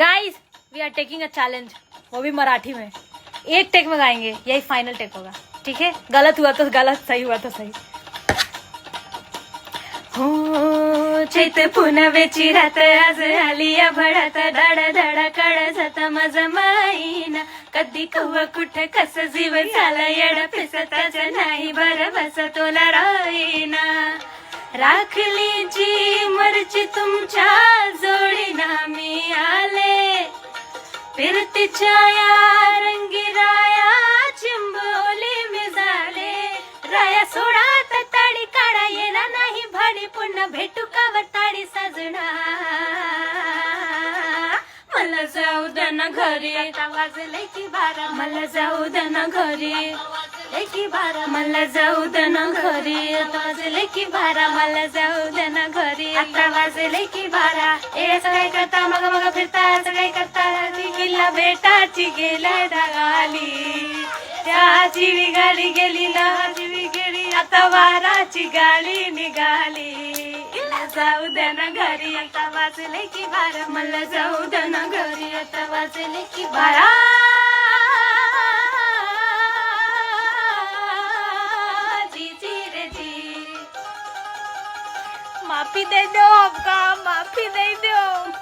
Guys we are taking a challenge, वो भी मराठी में। एक टेक में गाएंगे, यही फाइनल टेक होगा, ठीक है? गलत हुआ तो गलत, सही हुआ तो सही। हो चैत पुनवेची रात आज आलिया भडत धड धड कळसत मज माईना कधी कव्वा कुठे कस जीव झाला येड पिसताच नाही बर बस तुला राहीना राखली जी मर्जी तुमच्या जोडीना मी आले फिरतीच्या या रंगी राया चिंबोली मी झाले राया सोडात ताडी काढा येणार नाही भाडी पुन्हा भेटू का वताडी सजना मला जाऊ दे ना घरी वाजले की बारा मला जाऊ दे ना घरी की बारा मला जाऊ दे ना घरी वाजले की बारा मला जाऊ दे ना घरी आता वाजले की बारा ए सगळे करता मग मग फिरता सगळे करता किल्ला बेटाची गेलाय गाली त्याची गाडी गेली नाची गेली आता वाराची गाडी निघाली जाऊ दे ना घरी आता वाजले की बारा मला जाऊ दे ना घरी आता वाजले की बारा जी जी रे जी माफी दे दो आपका माफी दे दो।